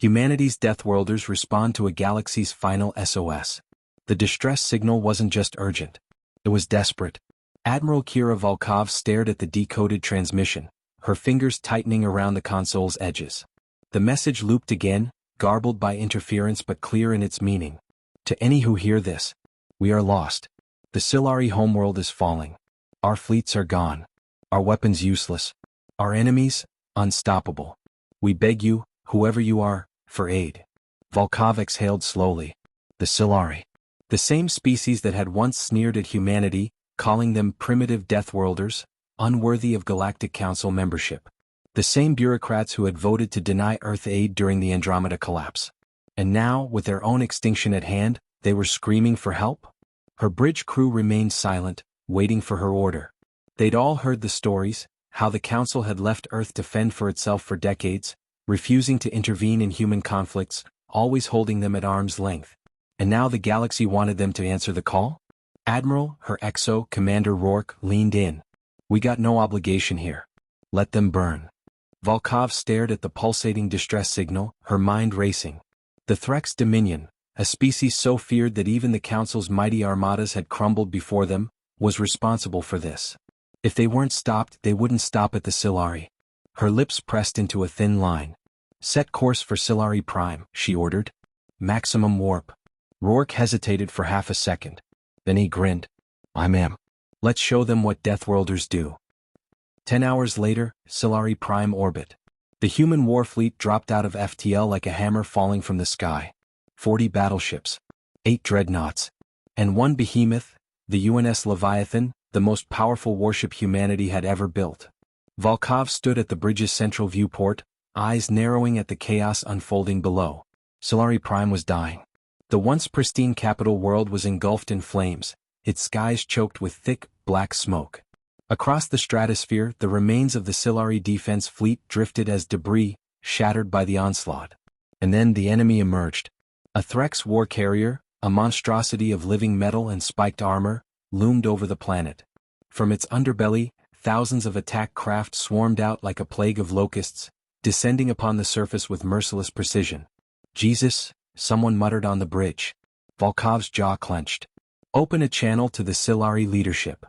Humanity's Deathworlders respond to a galaxy's final SOS. The distress signal wasn't just urgent. It was desperate. Admiral Kira Volkov stared at the decoded transmission, her fingers tightening around the console's edges. The message looped again, garbled by interference but clear in its meaning. To any who hear this, we are lost. The Silari homeworld is falling. Our fleets are gone. Our weapons useless. Our enemies, unstoppable. We beg you, whoever you are, for aid. Volkov exhaled slowly. The Silari. The same species that had once sneered at humanity, calling them primitive Deathworlders, unworthy of Galactic Council membership. The same bureaucrats who had voted to deny Earth aid during the Andromeda collapse. And now, with their own extinction at hand, they were screaming for help? Her bridge crew remained silent, waiting for her order. They'd all heard the stories, how the Council had left Earth to fend for itself for decades, refusing to intervene in human conflicts, always holding them at arm's length. And now the galaxy wanted them to answer the call? Admiral, her XO, Commander Rourke, leaned in. We got no obligation here. Let them burn. Volkov stared at the pulsating distress signal, her mind racing. The Threx Dominion, a species so feared that even the Council's mighty armadas had crumbled before them, was responsible for this. If they weren't stopped, they wouldn't stop at the Silari. Her lips pressed into a thin line. Set course for Silari Prime, she ordered. Maximum warp. Rourke hesitated for half a second. Then he grinned. I'm. Let's show them what Deathworlders do. 10 hours later, Silari Prime orbit. The human warfleet dropped out of FTL like a hammer falling from the sky. 40 battleships. 8 dreadnoughts. And 1 behemoth, the UNS Leviathan, the most powerful warship humanity had ever built. Volkov stood at the bridge's central viewport, eyes narrowing at the chaos unfolding below. Silari Prime was dying. The once pristine capital world was engulfed in flames, its skies choked with thick, black smoke. Across the stratosphere, the remains of the Silari defense fleet drifted as debris, shattered by the onslaught. And then the enemy emerged. A Threx war carrier, a monstrosity of living metal and spiked armor, loomed over the planet. From its underbelly, thousands of attack craft swarmed out like a plague of locusts, descending upon the surface with merciless precision. Jesus, someone muttered on the bridge. Volkov's jaw clenched. Open a channel to the Silari leadership.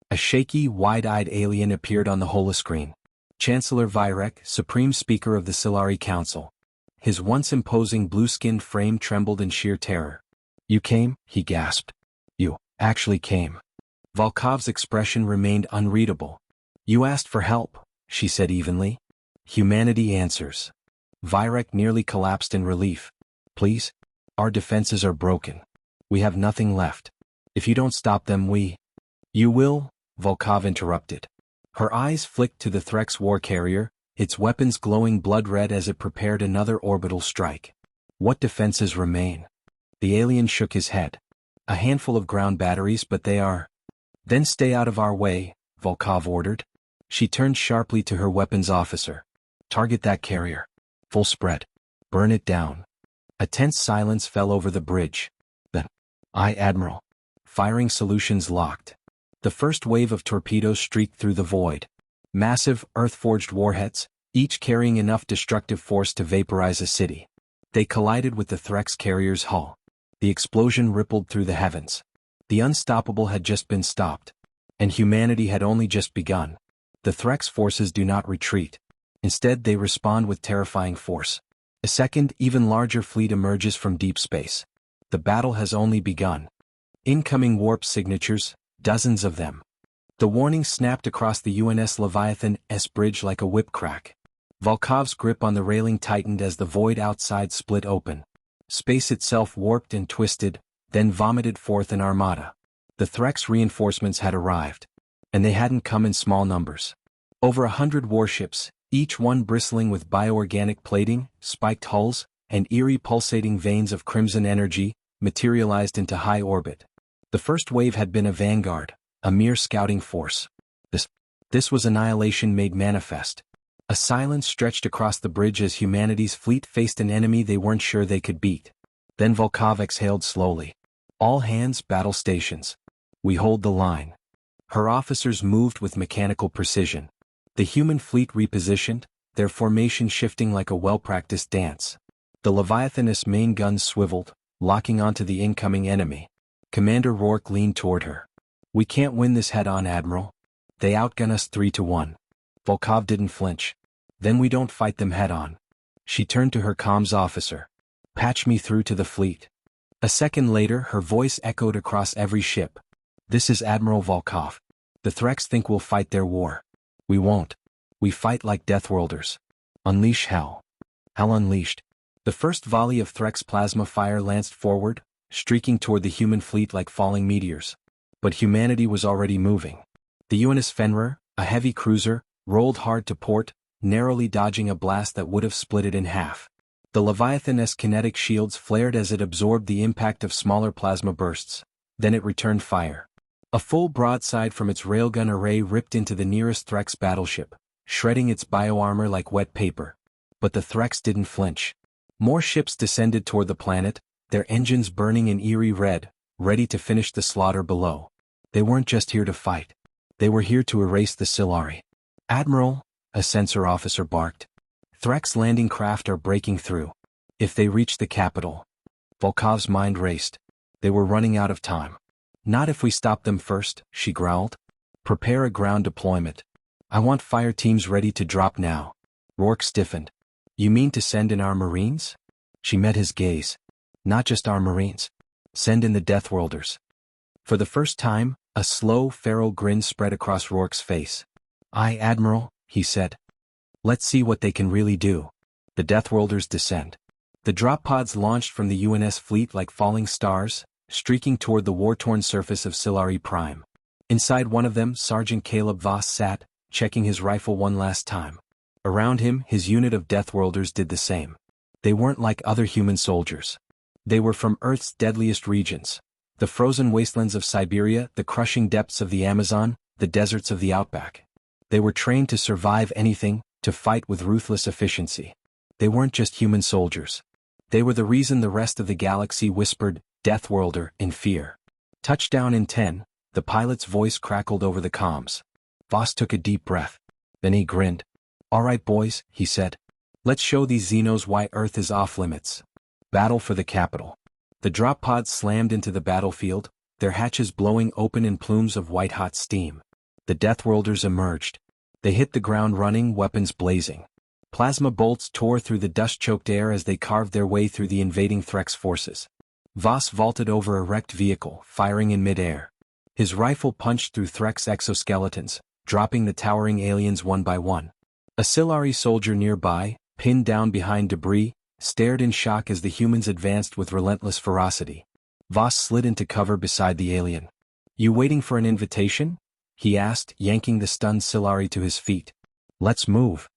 A shaky, wide-eyed alien appeared on the holoscreen. Chancellor Vyrek, Supreme Speaker of the Silari Council. His once imposing blue-skinned frame trembled in sheer terror. You came, he gasped. You actually came. Volkov's expression remained unreadable. You asked for help, she said evenly. Humanity answers. Vyrek nearly collapsed in relief. Please? Our defenses are broken. We have nothing left. If you don't stop them, we... You will, Volkov interrupted. Her eyes flicked to the Threx war carrier, its weapons glowing blood-red as it prepared another orbital strike. What defenses remain? The alien shook his head. A handful of ground batteries, but they are... Then stay out of our way, Volkov ordered. She turned sharply to her weapons officer. Target that carrier. Full spread. Burn it down. A tense silence fell over the bridge. Then, Aye, Admiral. Firing solutions locked. The first wave of torpedoes streaked through the void. Massive, earth-forged warheads, each carrying enough destructive force to vaporize a city. They collided with the Threx carrier's hull. The explosion rippled through the heavens. The unstoppable had just been stopped. And humanity had only just begun. The Threx forces do not retreat. Instead, they respond with terrifying force. A second, even larger fleet emerges from deep space. The battle has only begun. Incoming warp signatures, dozens of them. The warning snapped across the UNS Leviathan's bridge like a whip crack. Volkov's grip on the railing tightened as the void outside split open. Space itself warped and twisted, then vomited forth an armada. The Threx reinforcements had arrived. And they hadn't come in small numbers. Over 100 warships, each one bristling with bioorganic plating, spiked hulls, and eerie pulsating veins of crimson energy, materialized into high orbit. The first wave had been a vanguard, a mere scouting force. This was annihilation made manifest. A silence stretched across the bridge as humanity's fleet faced an enemy they weren't sure they could beat. Then Volkov exhaled slowly. All hands, battle stations. We hold the line. Her officers moved with mechanical precision. The human fleet repositioned, their formation shifting like a well-practiced dance. The Leviathan's main guns swiveled, locking onto the incoming enemy. Commander Rourke leaned toward her. "We can't win this head-on, Admiral. They outgun us 3-1. Volkov didn't flinch. "Then we don't fight them head-on." She turned to her comms officer. "Patch me through to the fleet." A second later, her voice echoed across every ship. "This is Admiral Volkov. The Threx think we'll fight their war. We won't. We fight like Deathworlders. Unleash hell." Hell unleashed. The first volley of Threx plasma fire lanced forward, streaking toward the human fleet like falling meteors. But humanity was already moving. The UNS Fenrir, a heavy cruiser, rolled hard to port, narrowly dodging a blast that would have split it in half. The Leviathan's kinetic shields flared as it absorbed the impact of smaller plasma bursts. Then it returned fire. A full broadside from its railgun array ripped into the nearest Threx battleship, shredding its bioarmor like wet paper. But the Threx didn't flinch. More ships descended toward the planet, their engines burning in eerie red, ready to finish the slaughter below. They weren't just here to fight. They were here to erase the Sylari. "Admiral," a sensor officer barked. "Threx landing craft are breaking through. If they reach the capital." Volkov's mind raced. They were running out of time. "Not if we stop them first," she growled. "Prepare a ground deployment. I want fire teams ready to drop now." Rourke stiffened. "You mean to send in our Marines?" She met his gaze. "Not just our Marines. Send in the Deathworlders." For the first time, a slow, feral grin spread across Rourke's face. "Aye, Admiral," he said. "Let's see what they can really do." The Deathworlders descend. The drop pods launched from the UNS fleet like falling stars, streaking toward the war-torn surface of Sylari Prime. Inside one of them, Sergeant Caleb Voss sat, checking his rifle one last time. Around him, his unit of Deathworlders did the same. They weren't like other human soldiers. They were from Earth's deadliest regions. The frozen wastelands of Siberia, the crushing depths of the Amazon, the deserts of the Outback. They were trained to survive anything, to fight with ruthless efficiency. They weren't just human soldiers. They were the reason the rest of the galaxy whispered, "Deathworlder," in fear. "Touchdown in 10, the pilot's voice crackled over the comms. Voss took a deep breath. Then he grinned. "All right, boys," he said. "Let's show these Xenos why Earth is off limits. Battle for the capital." The drop pods slammed into the battlefield, their hatches blowing open in plumes of white-hot steam. The Deathworlders emerged. They hit the ground running, weapons blazing. Plasma bolts tore through the dust-choked air as they carved their way through the invading Threx forces. Voss vaulted over a wrecked vehicle, firing in mid-air. His rifle punched through Threx exoskeletons, dropping the towering aliens one by one. A Sylari soldier nearby, pinned down behind debris, stared in shock as the humans advanced with relentless ferocity. Voss slid into cover beside the alien. "You waiting for an invitation?" he asked, yanking the stunned Sylari to his feet. "Let's move."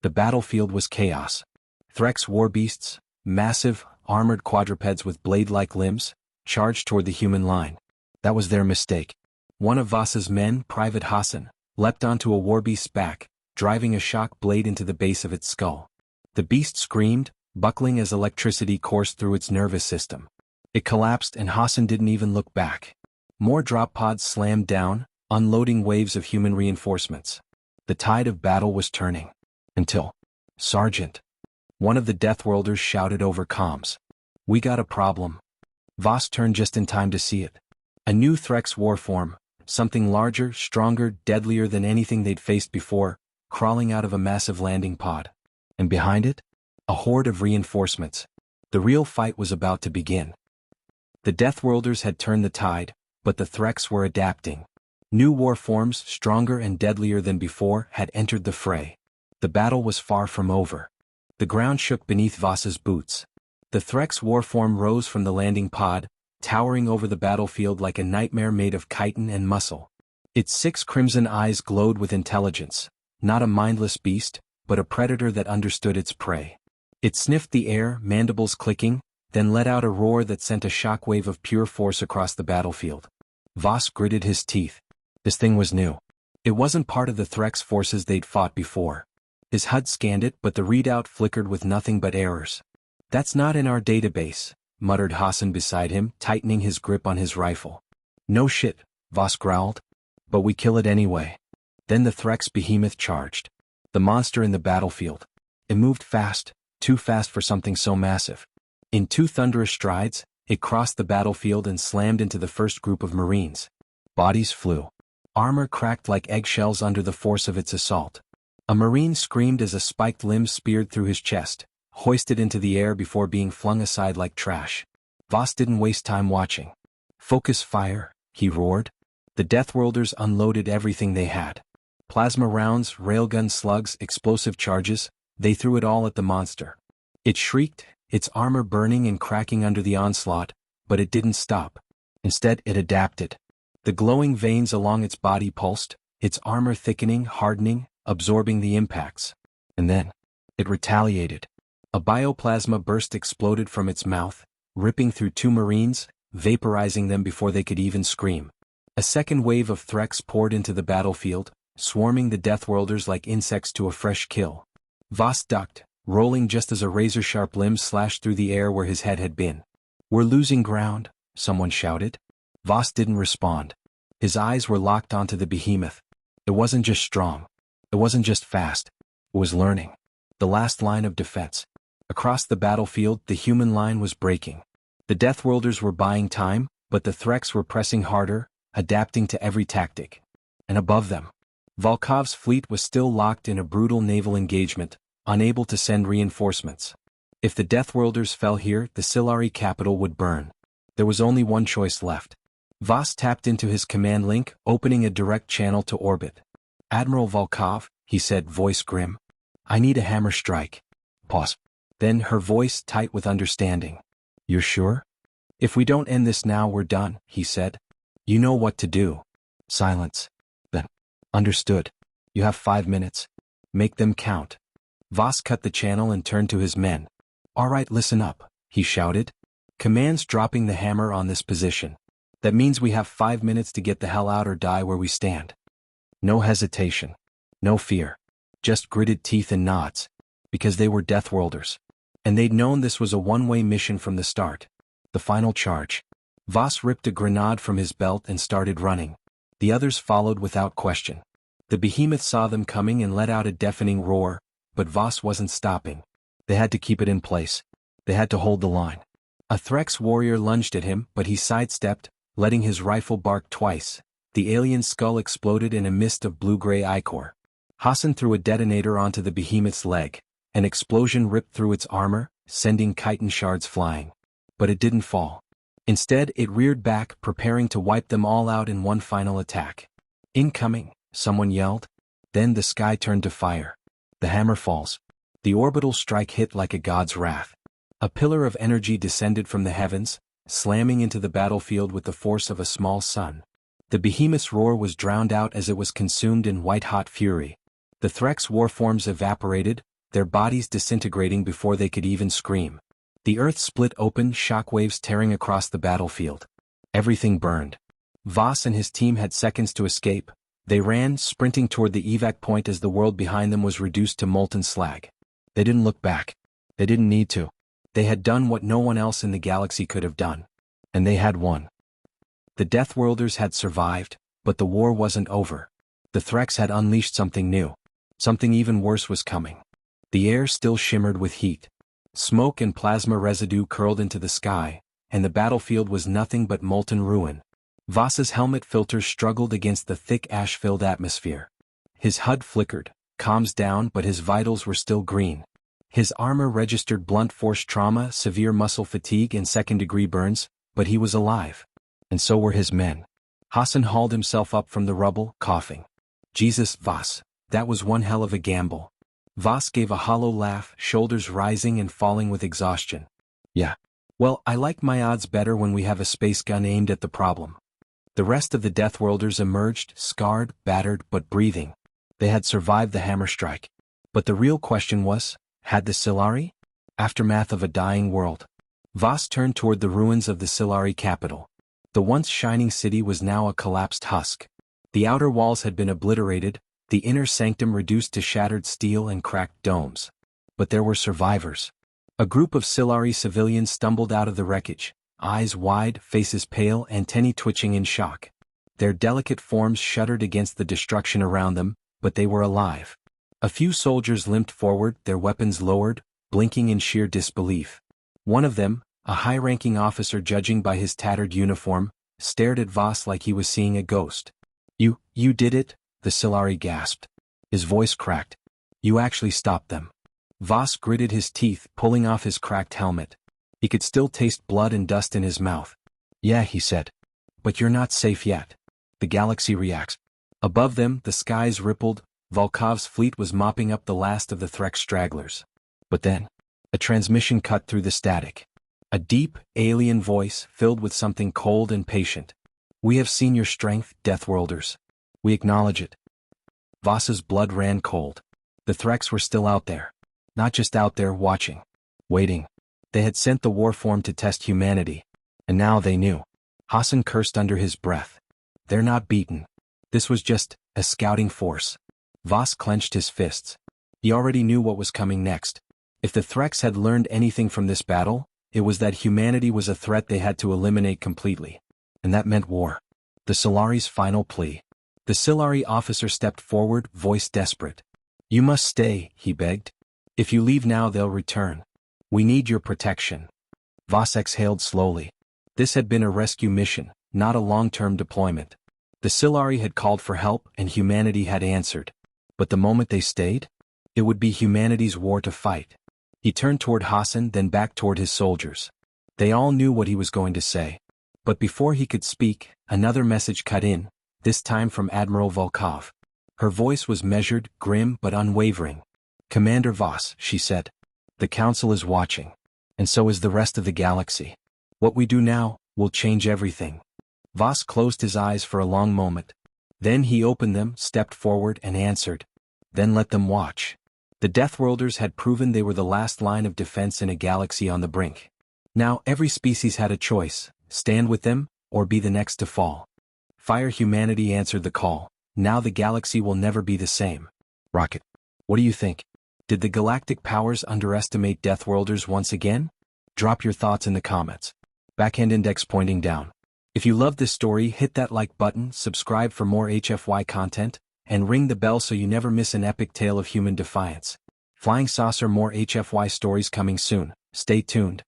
The battlefield was chaos. Threx warbeasts, massive, armored quadrupeds with blade-like limbs, charged toward the human line. That was their mistake. One of Voss's men, Private Hassan, leapt onto a warbeast's back, driving a shock blade into the base of its skull. The beast screamed, buckling as electricity coursed through its nervous system. It collapsed and Hassan didn't even look back. More drop pods slammed down, unloading waves of human reinforcements. The tide of battle was turning. Until, "Sergeant," one of the Deathworlders shouted over comms. "We got a problem." Voss turned just in time to see it. A new Threx warform, something larger, stronger, deadlier than anything they'd faced before, crawling out of a massive landing pod. And behind it, a horde of reinforcements. The real fight was about to begin. The Deathworlders had turned the tide, but the Threx were adapting. New warforms, stronger and deadlier than before, had entered the fray. The battle was far from over. The ground shook beneath Voss's boots. The Threx warform rose from the landing pod, towering over the battlefield like a nightmare made of chitin and muscle. Its 6 crimson eyes glowed with intelligence, not a mindless beast, but a predator that understood its prey. It sniffed the air, mandibles clicking, then let out a roar that sent a shockwave of pure force across the battlefield. Voss gritted his teeth. This thing was new. It wasn't part of the Threx forces they'd fought before. His HUD scanned it, but the readout flickered with nothing but errors. "That's not in our database," muttered Hassan beside him, tightening his grip on his rifle. "No shit," Voss growled. "But we kill it anyway." Then the Threx behemoth charged. The monster in the battlefield. It moved fast, too fast for something so massive. In 2 thunderous strides, it crossed the battlefield and slammed into the first group of Marines. Bodies flew. Armor cracked like eggshells under the force of its assault. A Marine screamed as a spiked limb speared through his chest, hoisted into the air before being flung aside like trash. Voss didn't waste time watching. "Focus fire," he roared. The Deathworlders unloaded everything they had. Plasma rounds, railgun slugs, explosive charges, they threw it all at the monster. It shrieked, its armor burning and cracking under the onslaught, but it didn't stop. Instead, it adapted. The glowing veins along its body pulsed, its armor thickening, hardening, absorbing the impacts. And then, it retaliated. A bioplasma burst exploded from its mouth, ripping through 2 Marines, vaporizing them before they could even scream. A second wave of Threx poured into the battlefield, swarming the Deathworlders like insects to a fresh kill. Voss ducked, rolling just as a razor-sharp limb slashed through the air where his head had been. "We're losing ground," someone shouted. Voss didn't respond. His eyes were locked onto the behemoth. It wasn't just strong. It wasn't just fast. It was learning. The last line of defense. Across the battlefield, the human line was breaking. The Deathworlders were buying time, but the Threx were pressing harder, adapting to every tactic. And above them, Volkov's fleet was still locked in a brutal naval engagement, unable to send reinforcements. If the Deathworlders fell here, the Sylari capital would burn. There was only one choice left. Voss tapped into his command link, opening a direct channel to orbit. "Admiral Volkov," he said, voice grim. "I need a hammer strike." Pause. Then her voice tight with understanding. "You're sure? If we don't end this now, we're done," he said. "You know what to do." Silence. Then. "Understood. You have 5 minutes. Make them count." Voss cut the channel and turned to his men. "All right, listen up," he shouted. "Command's dropping the hammer on this position. That means we have 5 minutes to get the hell out or die where we stand." No hesitation. No fear. Just gritted teeth and nods. Because they were Deathworlders. And they'd known this was a one-way mission from the start. The final charge. Voss ripped a grenade from his belt and started running. The others followed without question. The behemoth saw them coming and let out a deafening roar, but Voss wasn't stopping. They had to keep it in place. They had to hold the line. A Threx warrior lunged at him, but he sidestepped, letting his rifle bark twice. The alien's skull exploded in a mist of blue-gray ichor. Hassan threw a detonator onto the behemoth's leg. An explosion ripped through its armor, sending chitin shards flying. But it didn't fall. Instead, it reared back, preparing to wipe them all out in one final attack. "Incoming," someone yelled. Then the sky turned to fire. The hammer falls. The orbital strike hit like a god's wrath. A pillar of energy descended from the heavens, slamming into the battlefield with the force of a small sun. The behemoth's roar was drowned out as it was consumed in white-hot fury. The Threx warforms evaporated, their bodies disintegrating before they could even scream. The earth split open, shockwaves tearing across the battlefield. Everything burned. Voss and his team had seconds to escape. They ran, sprinting toward the evac point as the world behind them was reduced to molten slag. They didn't look back. They didn't need to. They had done what no one else in the galaxy could have done. And they had won. The Deathworlders had survived, but the war wasn't over. The Threx had unleashed something new. Something even worse was coming. The air still shimmered with heat. Smoke and plasma residue curled into the sky, and the battlefield was nothing but molten ruin. Voss's helmet filters struggled against the thick ash-filled atmosphere. His HUD flickered, comms down, but his vitals were still green. His armor registered blunt force trauma, severe muscle fatigue and second-degree burns, but he was alive. And so were his men. Hassan hauled himself up from the rubble, coughing. "Jesus, Voss, that was one hell of a gamble." Voss gave a hollow laugh, shoulders rising and falling with exhaustion. "Yeah. Well, I like my odds better when we have a space gun aimed at the problem." The rest of the Deathworlders emerged, scarred, battered, but breathing. They had survived the hammer strike. But the real question was, had the Sylari? Aftermath of a dying world. Voss turned toward the ruins of the Sylari capital. The once shining city was now a collapsed husk. The outer walls had been obliterated, the inner sanctum reduced to shattered steel and cracked domes. But there were survivors. A group of Sylari civilians stumbled out of the wreckage, eyes wide, faces pale, antennae twitching in shock. Their delicate forms shuddered against the destruction around them, but they were alive. A few soldiers limped forward, their weapons lowered, blinking in sheer disbelief. One of them, a high-ranking officer judging by his tattered uniform, stared at Voss like he was seeing a ghost. You did it?" the Silari gasped. His voice cracked. "You actually stopped them." Voss gritted his teeth, pulling off his cracked helmet. He could still taste blood and dust in his mouth. "Yeah," he said. "But you're not safe yet." The galaxy reacts. Above them, the skies rippled. Volkov's fleet was mopping up the last of the Threx stragglers. But then, a transmission cut through the static. A deep, alien voice filled with something cold and patient. "We have seen your strength, Deathworlders. We acknowledge it." Voss's blood ran cold. The Threx were still out there. Not just out there watching. Waiting. They had sent the warform to test humanity. And now they knew. Hassan cursed under his breath. "They're not beaten. This was just a scouting force." Voss clenched his fists. He already knew what was coming next. If the Threx had learned anything from this battle, it was that humanity was a threat they had to eliminate completely. And that meant war. The Silari's final plea. The Silari officer stepped forward, voice desperate. "You must stay," he begged. "If you leave now they'll return. We need your protection." Voss exhaled slowly. This had been a rescue mission, not a long-term deployment. The Silari had called for help and humanity had answered. But the moment they stayed, it would be humanity's war to fight. He turned toward Hassan, then back toward his soldiers. They all knew what he was going to say. But before he could speak, another message cut in, this time from Admiral Volkov. Her voice was measured, grim but unwavering. "Commander Voss," she said. "The Council is watching. And so is the rest of the galaxy. What we do now will change everything." Voss closed his eyes for a long moment. Then he opened them, stepped forward and answered. "Then let them watch." The Deathworlders had proven they were the last line of defense in a galaxy on the brink. Now every species had a choice, stand with them, or be the next to fall. Fire Humanity answered the call. Now the galaxy will never be the same. Rocket, what do you think? Did the galactic powers underestimate Deathworlders once again? Drop your thoughts in the comments. Backhand index pointing down. If you loved this story, hit that like button, subscribe for more HFY content, and ring the bell so you never miss an epic tale of human defiance. Flying Saucer, more HFY stories coming soon. Stay tuned.